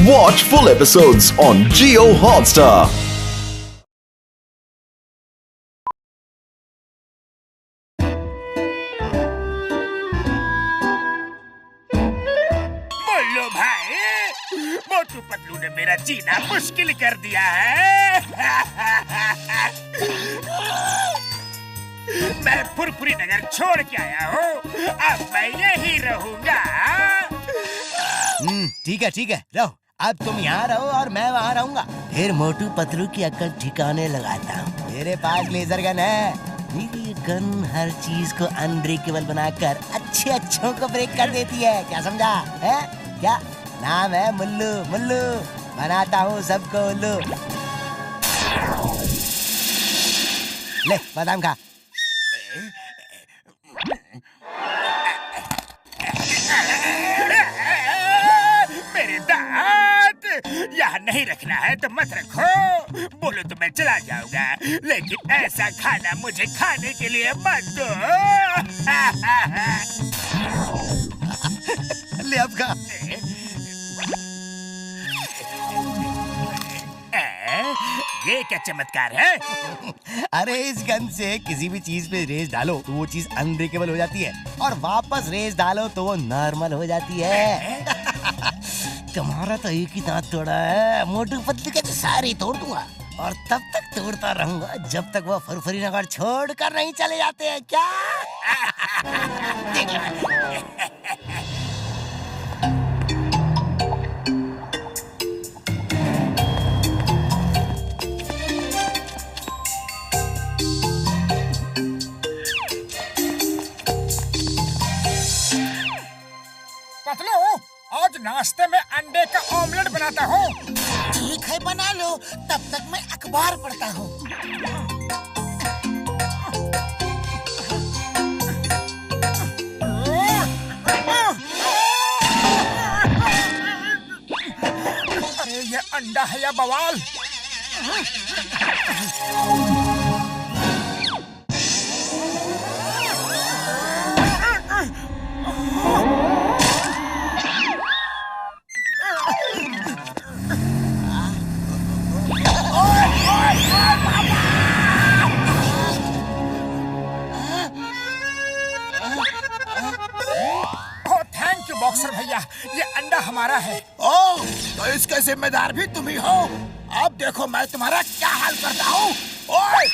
Watch full episodes on Jio Hotstar. बोलो भाई, मोटू पतलू ने मेरा जीना मुश्किल कर दिया है। मैं फुरफुरी नगर छोड़ के आया हूँ, अब मैं यही रहूंगा। ठीक है रहो। अब तुम यहाँ रहो और मैं वहाँ रहूंगा। फिर मोटू पतलू की अक्ल ठिकाने लगाता हूँ। मेरे पास लेजर गन है। मेरी ये गन हर चीज को अनब्रेकेबल बनाकर अच्छों को ब्रेक कर देती है। क्या समझा है? क्या नाम है? मुल्लू। मुल्लू बनाता हूँ सबको उल्लू। ले बादाम खा। मेरे दांत यहाँ नहीं रखना है तो मत रखो। बोलो तो मैं चला जाऊंगा, लेकिन ऐसा खाना मुझे खाने के लिए मत दो। ले अब खा। ये क्या चमत्कार है? अरे इस गन से किसी भी चीज पे रेस डालो तो वो चीज अनब्रेकेबल हो जाती है, और वापस रेस डालो तो वो नॉर्मल हो जाती है। तुम्हारा तो एक ही दांत तोड़ा है, मोटू पतलू के तो सारे तोड़ दूंगा, और तब तक तोड़ता रहूंगा जब तक वो फुरफुरी नगर छोड़ कर नहीं चले जाते हैं। क्या? पतलू, आज नाश्ते में अंडे का ऑमलेट बनाता हूँ। ठीक है बना लो, तब तक मैं अखबार पढ़ता हूँ। अरे ये अंडा है या बवाल? बॉक्सर भैया, ये अंडा हमारा है। ओह, तो इसके जिम्मेदार भी तुम ही हो। अब देखो मैं तुम्हारा क्या हाल करता हूँ। ओए!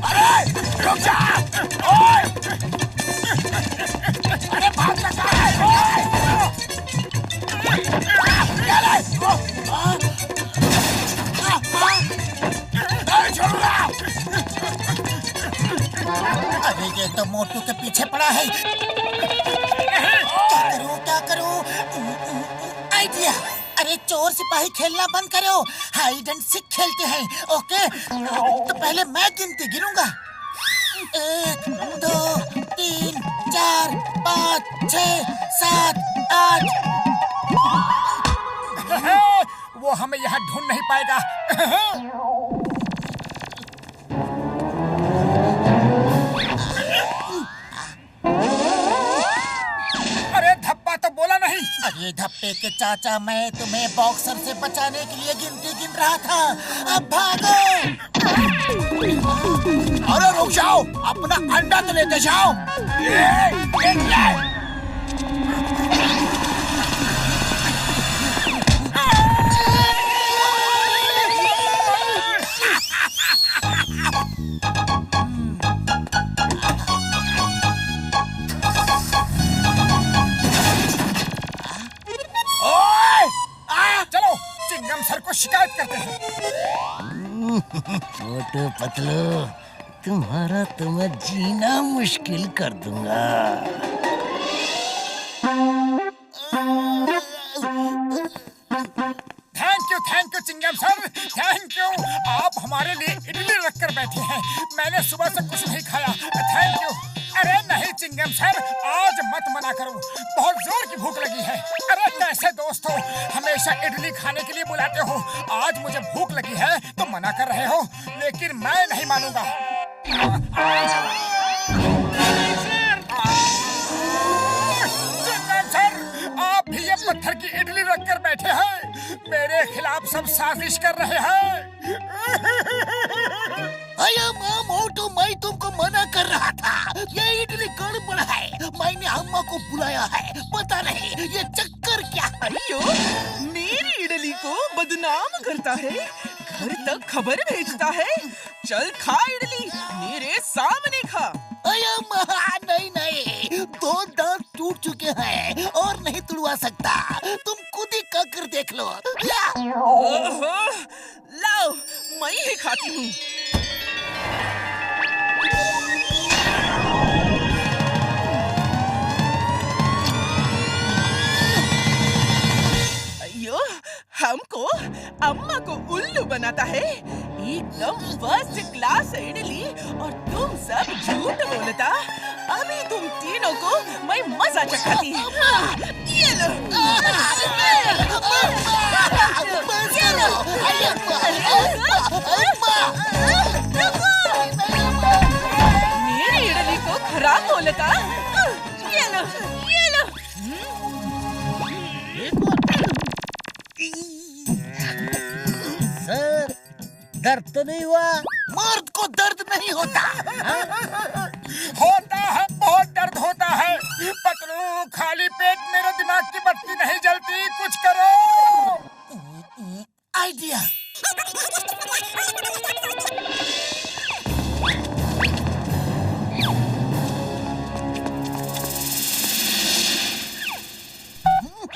अरे रुक जा! ओए! अरे भाग लगा है! ओए! क्या ले? नहीं छोड़ूंगा! अरे ये तो मोटू के पीछे पड़ा है। क्या करूं? आइडिया! अरे चोर सिपाही खेलना बंद करो, हाइड एंड सीक खेलते हैं। ओके, तो पहले मैं गिनती गिनूंगा। 1 2 3 4 5 6 7 8। वो हमें यहाँ ढूंढ नहीं पाएगा। तो बोला नहीं। अरे धप्पे के चाचा, मैं तुम्हें बॉक्सर से बचाने के लिए गिनती गिन रहा था। अब भागो! अरे रुक जाओ, अपना अंडा तो लेते जाओ। सर को शिकायत करते हैं। मोटू पतलू, तुम्हारा तो मैं जीना मुश्किल कर दूंगा। थैंक यू चिंगम सर, थैंक यू। आप हमारे लिए इडली रख कर बैठे हैं। मैंने सुबह से कुछ नहीं खाया। Thank you. अरे नहीं चिंगम सर, आज मत मना करो, बहुत जोर की भूख लगी है। अरे कैसे दोस्त हो, हमेशा इडली खाने के लिए बुलाते हो, आज मुझे भूख लगी है तो मना कर रहे हो, लेकिन मैं नहीं मानूंगा। चिंगम सर, आप भी ये पत्थर की इडली रखकर बैठे हैं। मेरे खिलाफ सब साजिश कर रहे हैं। अरे माँ मोटू, मैं तुमको मना कर रहा था, ये इडली गड़बड़ है। मैंने अम्मा को बुलाया है, पता नहीं ये चक्कर क्या है। अयो, मेरी इडली को बदनाम करता है, घर तक खबर भेजता है। चल खा इडली, मेरे सामने खा। अरे माँ नहीं नहीं, 2 दांत टूट चुके हैं और नहीं तुड़वा सकता। तुम खुद ही कर देख लो। ओहो, लाओ, मैं ही खाती हूँ। अयो, हमको अम्मा को उल्लू बनाता है। एकदम फर्स्ट क्लास इडली और तुम सब झूठ बोलता। अभी तुम तीनों को मैं मजा चखाती। ये लो। मेरी इडली को खराब बोलता। ये लो, ये लो। सर, दर्द तो नहीं हुआ? मर्द को दर्द नहीं होता। होता है, बहुत दर्द होता है। पतलू, खाली पेट मेरे दिमाग की बत्ती नहीं जलती, कुछ करो। आइडिया।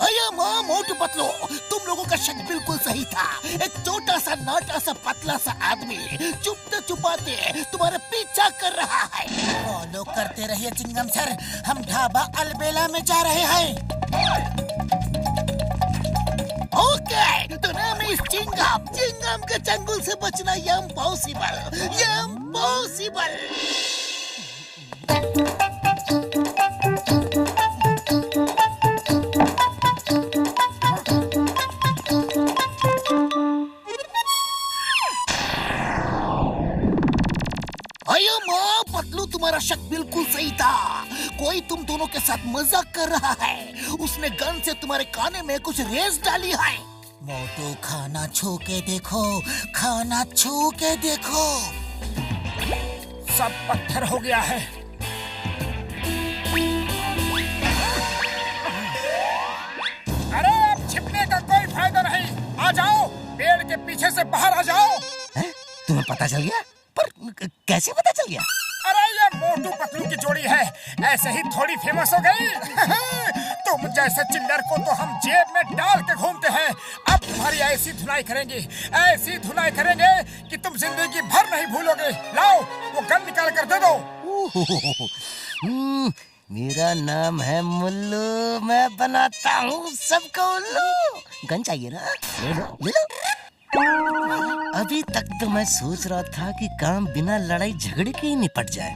अरे माँ मोटू पतलू, तुम लोगों का शक बिल्कुल सही था। एक छोटा सा नाटा सा पतला सा आदमी चुपते चुपाते तुम्हारा पीछा कर रहा है। फॉलो करते रहिए चिंगम सर, हम ढाबा अलबेला में जा रहे हैं। ओके, तो नाम इस चिंगम के चंगुल से बचना इम्पॉसिबल। अयो माँ पतलू, तुम्हारा शक बिल्कुल सही था। कोई तुम दोनों के साथ मजाक कर रहा है। उसने गन से तुम्हारे काने में कुछ रेस डाली है। मोटू, खाना छू के देखो, खाना छू के देखो। सब पत्थर हो गया है। अरे अब छिपने का कोई फायदा नहीं। आ जाओ, पेड़ के पीछे से बाहर आ जाओ। तुम्हें पता चल गया? पर कैसे पता चल गया? अरे ये मोटू पतलू की जोड़ी है, ऐसे ही थोड़ी फेमस हो गई। तुम जैसे चिल्लर को तो हम जेब में डाल के घूमते हैं। अब तुम्हारी ऐसी धुलाई करेंगे कि तुम जिंदगी भर नहीं भूलोगे। लाओ, वो गन निकाल कर दे दो। मेरा नाम है मुल्लू, मैं बनाता हूँ सबको उल्लू। गन चाहिए ना? ले लो, ले लो। अभी तक तो मैं सोच रहा था कि काम बिना लड़ाई झगड़े के ही निपट जाए।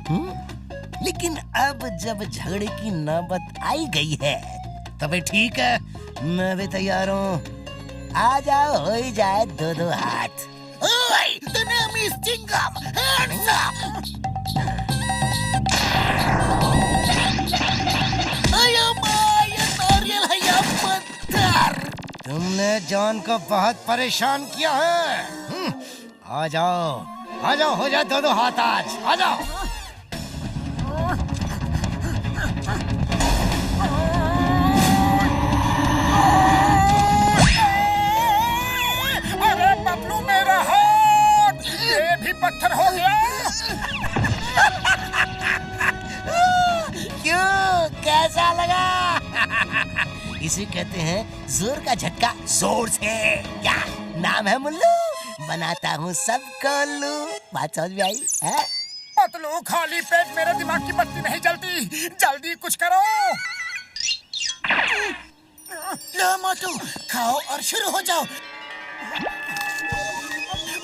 लेकिन अब जब झगड़े की नौबत आई गई है, तभी ठीक है, मैं भी तैयार हूँ। आ जाओ, हो ही जाए 2-2 हाथ। ओए, the name is Chingam, hands up! अयो माँ, ये नारियल है या पत्थर? तुमने जॉन को बहुत परेशान किया है। आ जाओ, हो जाए 2-2 हाथ आज। आ जाओ। अरे पतलू, मेरा हाथ, ये भी पत्थर हो गया। क्यों, कैसा लगा? इसे कहते हैं जोर का झटका जोर से। क्या नाम है मुल्लू, बनाता हूँ सबको उल्लू। बात समझ में आई है? पतलू, खाली पेट मेरे दिमाग की बत्ती नहीं जलती, जल्दी कुछ करो। लो मोटू, खाओ और शुरू हो जाओ।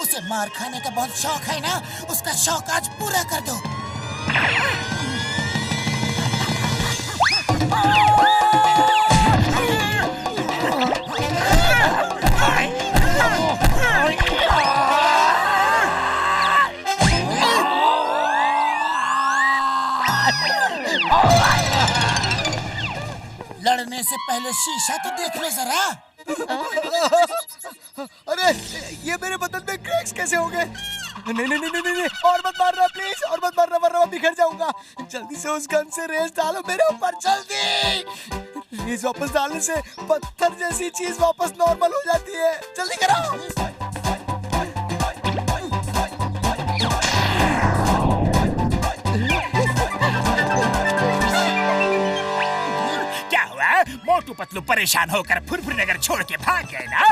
उसे मार खाने का बहुत शौक है ना, उसका शौक आज पूरा कर दो। लड़ने से पहले पहले शीशा तो देख लो जरा। अरे ये मेरे बदन में क्रैक्स कैसे हो गए? नहीं नहीं नहीं नहीं नहीं, और मत मारना प्लीज, और मत मारना वरना मैं बिखर जाऊंगा। जल्दी से उस गन से रेस डालो मेरे ऊपर, जल्दी। रेस वापस डालने से पत्थर जैसी चीज वापस नॉर्मल हो जाती है। जल्दी करो। मोटू पतलू परेशान होकर फुरफुर नगर छोड़ के भाग गए ना?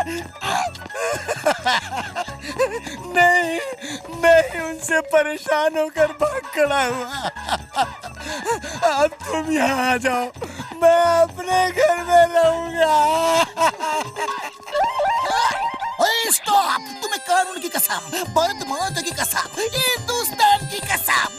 नहीं, मैं ही उनसे परेशान होकर भाग खड़ा हुआ। अब तुम यहाँ आ जाओ, मैं अपने घर में रहूंगा। स्टॉप! तुम्हें कानून की कसम, भारत माता की कसम, हिंदुस्तान की कसम।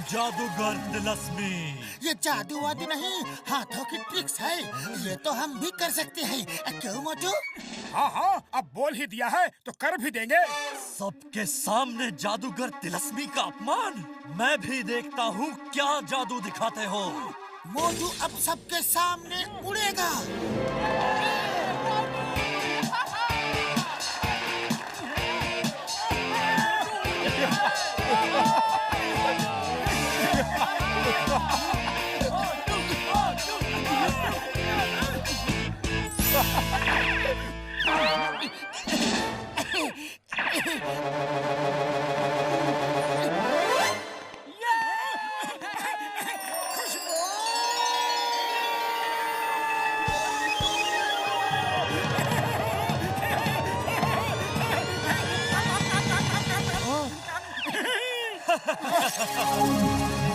जादूगर तिलस्मी। ये जादू वादू नहीं, हाथों की ट्रिक्स है। ये तो हम भी कर सकते हैं, क्यों मोटू? हाँ हाँ, अब बोल ही दिया है तो कर भी देंगे। सबके सामने जादूगर तिलस्मी का अपमान। मैं भी देखता हूँ क्या जादू दिखाते हो। मोटू अब सबके सामने उड़ेगा।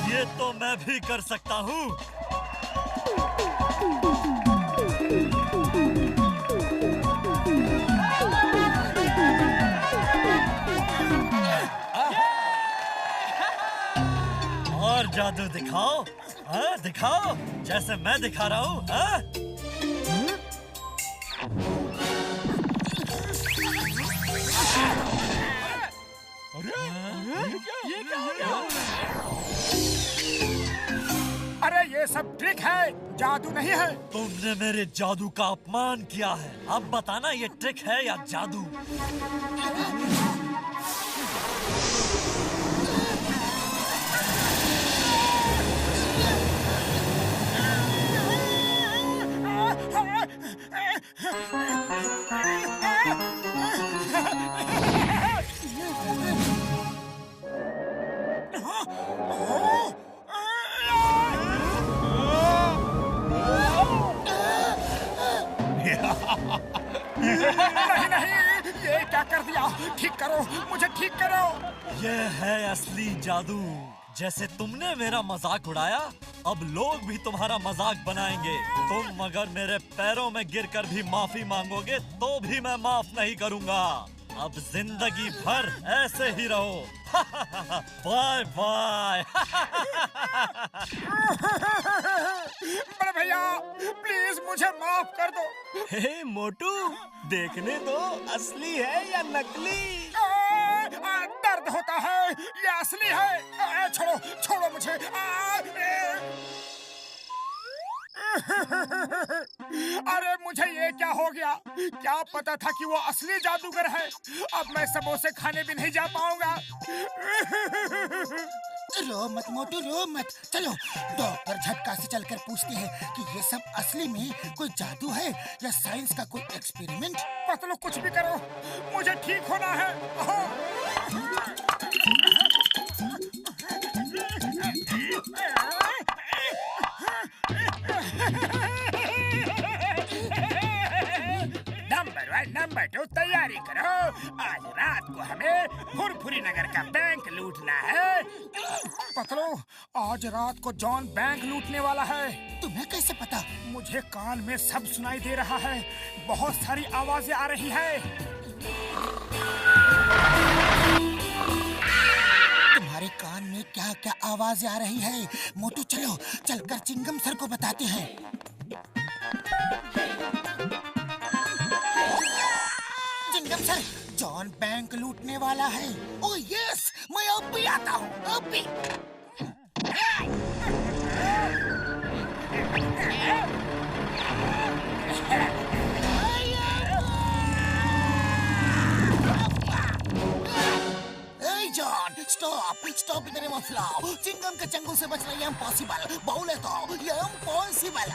ये तो मैं भी कर सकता हूँ। और जादू दिखाओ, हाँ दिखाओ, जैसे मैं दिखा रहा हूँ। हाँ? अरे ये सब ट्रिक है, जादू नहीं है। तुमने मेरे जादू का अपमान किया है। अब बताना ये ट्रिक है या जादू। नहीं नहीं, ये क्या कर दिया? ठीक करो, मुझे ठीक करो। ये है असली जादू। जैसे तुमने मेरा मजाक उड़ाया, अब लोग भी तुम्हारा मजाक बनाएंगे। तुम अगर मेरे पैरों में गिरकर भी माफी मांगोगे तो भी मैं माफ नहीं करूंगा। अब जिंदगी भर ऐसे ही रहो। Bye bye. बड़े भैया प्लीज मुझे माफ कर दो। हे मोटू, देखने दो असली है या नकली। दर्द होता है, ये असली है। छोड़ो छोड़ो मुझे। अरे मुझे ये क्या हो गया? क्या पता था कि वो असली जादूगर है। अब मैं समोसे खाने भी नहीं जा पाऊंगा। रो मत मोटू, रो मत। चलो डॉक्टर झटका से चलकर पूछते हैं कि ये सब असली में कोई जादू है या साइंस का कोई एक्सपेरिमेंट। पतलू कुछ भी करो, मुझे ठीक होना है। तैयारी करो, आज रात को हमें फुरफुरी नगर का बैंक लूटना है। पतलू, आज रात को जॉन बैंक लूटने वाला है। तुम्हें कैसे पता? मुझे कान में सब सुनाई दे रहा है, बहुत सारी आवाजें आ रही है। तुम्हारे कान में क्या क्या आवाजें आ रही है? मोटू चलो, चलकर चिंगम सर को बताते हैं। चिंगम सर, जॉन बैंक लूटने वाला है। ओह यस, मैं अब भी आता हूँ, अब भी। जॉन, स्टॉप इधर मत लाओ। चिंगम के चंगुल से बचना ये इम्पॉसिबल। बोले तो ये इम्पॉसिबल।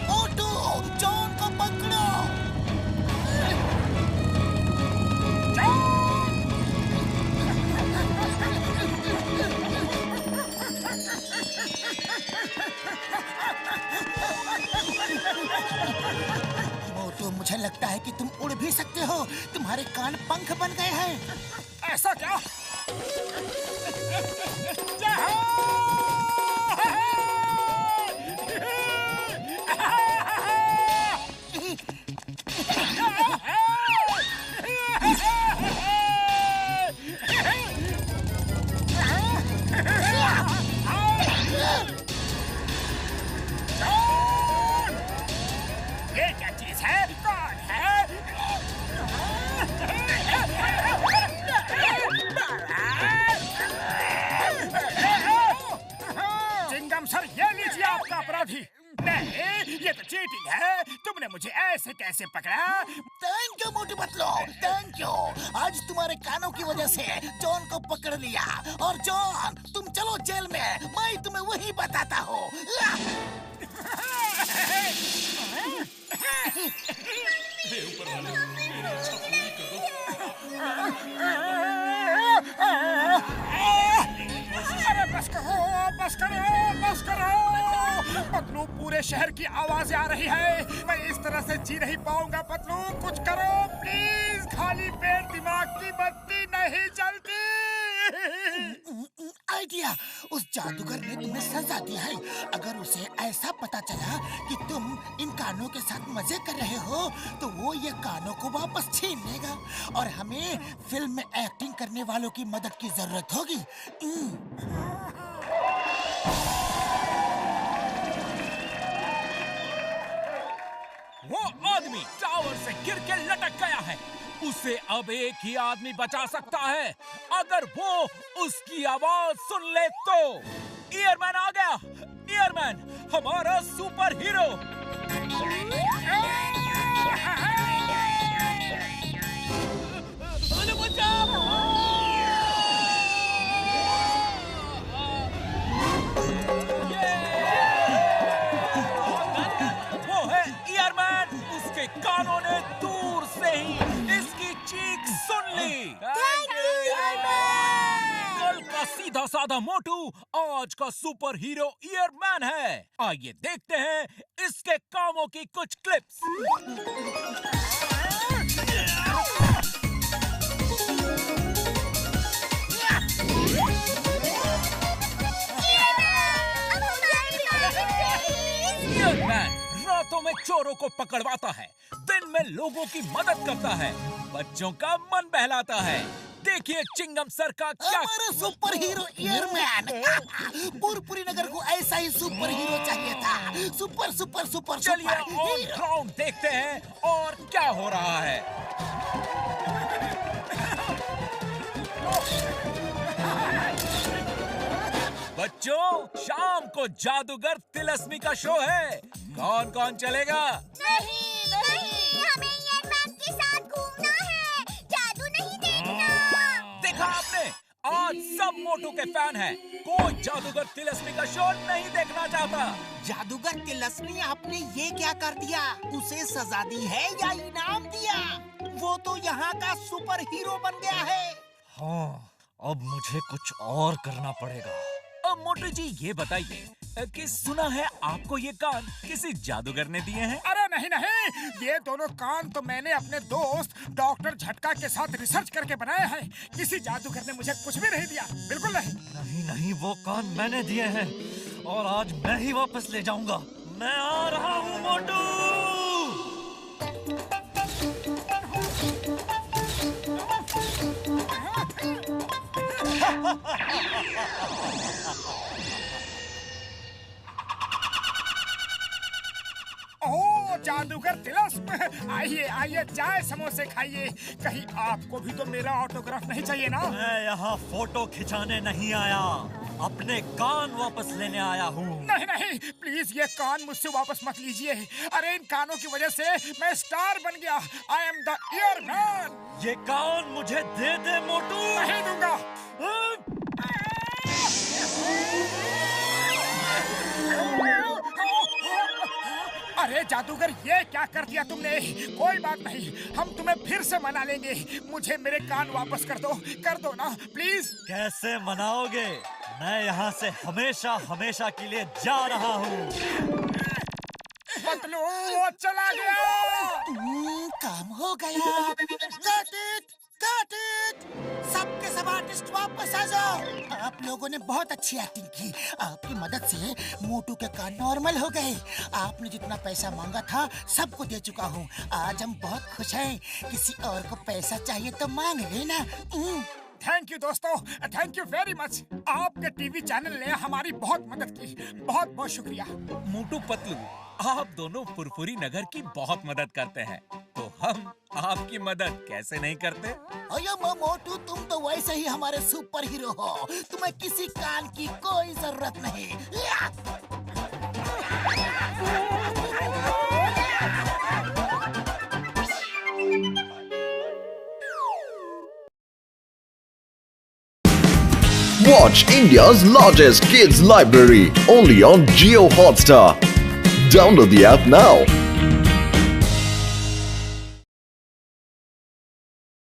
मोटू, जॉन को पकड़ो। मोटू, मुझे लगता है कि तुम उड़ भी सकते हो। तुम्हारे कान पंख बन गए हैं। ऐसा क्या? ये क्या चीज है? कौन है? चिंगम सर, ये लीजिए आपका अपराधी। नहीं, ये तो चीटिंग है। तुमने मुझे ऐसे कैसे पकड़ा? Thank you Motu Patlu, thank you. आज तुम्हारे कानों की वजह से जॉन को पकड़ लिया। और जॉन, तुम चलो जेल में, मैं तुम्हें वही बताता हूँ। अरे बस करो, बस करो, बस करो। पतलू, पूरे शहर की आवाजें आ रही है। मैं इस तरह से जी नहीं पाऊंगा। पतलू, कुछ करो प्लीज। खाली पेट दिमाग की बत्ती नहीं जलती। आइडिया, उस जादूगर ने तुम्हें सजा दी है। अगर उसे ऐसा पता चला कि तुम इन कानों के साथ मजे कर रहे हो, तो वो ये कानों को वापस छीन लेगा और हमें फिल्म में एक्टिंग करने वालों की मदद की जरूरत होगी। वो आदमी टावर से गिर के लटक गया है। उसे अब एक ही आदमी बचा सकता है, अगर वो उसकी आवाज सुन ले तो। ईयरमैन आ गया। ईयरमैन, हमारा सुपर हीरो। वो है ईयरमैन। उसके कानों ने दूर से ही इसकी चीख सुन ली। कल का सीधा साधा मोटू आज का सुपर हीरो ईयरमैन है। आइए देखते हैं इसके कामों की कुछ क्लिप्स। ईयरमैन रातों में चोरों को पकड़वाता है, दिन में लोगों की मदद करता है, बच्चों का मन बहलाता है। देखिए चिंगम सर का क्या। हमारा सुपर हीरो ईयरमैन। पुरपुरी नगर को ऐसा ही सुपर हीरो चाहिए था। सुपर सुपर सुपर चलिए सुपर ऑन हीरो। ग्राउंड देखते हैं और क्या हो रहा है। बच्चों, शाम को जादूगर तिलस्मी का शो है। कौन कौन चलेगा? नहीं नहीं, हमें ईयरमैन के साथ घूमना है, जादू नहीं देखना। देखा आपने, आज सब मोटू के फैन हैं। कोई जादूगर तिलस्मी का शो नहीं देखना चाहता। जादूगर तिलस्मी, आपने ये क्या कर दिया? उसे सजा दी है या इनाम दिया? वो तो यहाँ का सुपर हीरो बन गया है। हाँ, अब मुझे कुछ और करना पड़ेगा। अब मोटू जी ये बताइए कि सुना है आपको ये कान किसी जादूगर ने दिए हैं? अरे नहीं नहीं, ये दोनों कान तो मैंने अपने दोस्त डॉक्टर झटका के साथ रिसर्च करके बनाए हैं। किसी जादूगर ने मुझे कुछ भी नहीं दिया, बिल्कुल नहीं। नहीं नहीं, वो कान मैंने दिए हैं और आज मैं ही वापस ले जाऊंगा। मैं आ रहा हूँ मोटू। ओह जादूगर तिलस्म, आइए आइए, चाय समोसे खाइए। कहीं आपको भी तो मेरा ऑटोग्राफ नहीं चाहिए ना? मैं यहाँ फोटो खिंचाने नहीं आया, अपने कान वापस लेने आया हूँ। नहीं नहीं, प्लीज ये कान मुझसे वापस मत लीजिए। अरे इन कानों की वजह से मैं स्टार बन गया। I am the year man. ये कान मुझे दे दे मोटू। नहीं दूंगा। अरे जादूगर, ये क्या कर दिया तुमने? कोई बात नहीं, हम तुम्हें फिर से मना लेंगे। मुझे मेरे कान वापस कर दो ना प्लीज। कैसे मनाओगे? मैं यहाँ से हमेशा हमेशा के लिए जा रहा हूँ। पतलू, वो चला गया। काम हो गया। Got it, got it। सबके सब आर्टिस्ट वापस आ जाओ। आप लोगों ने बहुत अच्छी एक्टिंग की। आपकी मदद से मोटू के कान नॉर्मल हो गए। आपने जितना पैसा मांगा था सबको दे चुका हूँ। आज हम बहुत खुश हैं। किसी और को पैसा चाहिए तो मांग लेना। थैंक यू दोस्तों, थैंक यू वेरी मच। आपके टीवी चैनल ने हमारी बहुत मदद की। बहुत बहुत शुक्रिया। मोटू पतलू, आप दोनों फुरफुरी नगर की बहुत मदद करते हैं, तो हम आपकी मदद कैसे नहीं करते? अयो मोटू, तुम तो वैसे ही हमारे सुपर हीरो हो। तुम्हें किसी कान की कोई जरूरत नहीं। Watch India's largest kids library only on Jio Hotstar. Download the app now.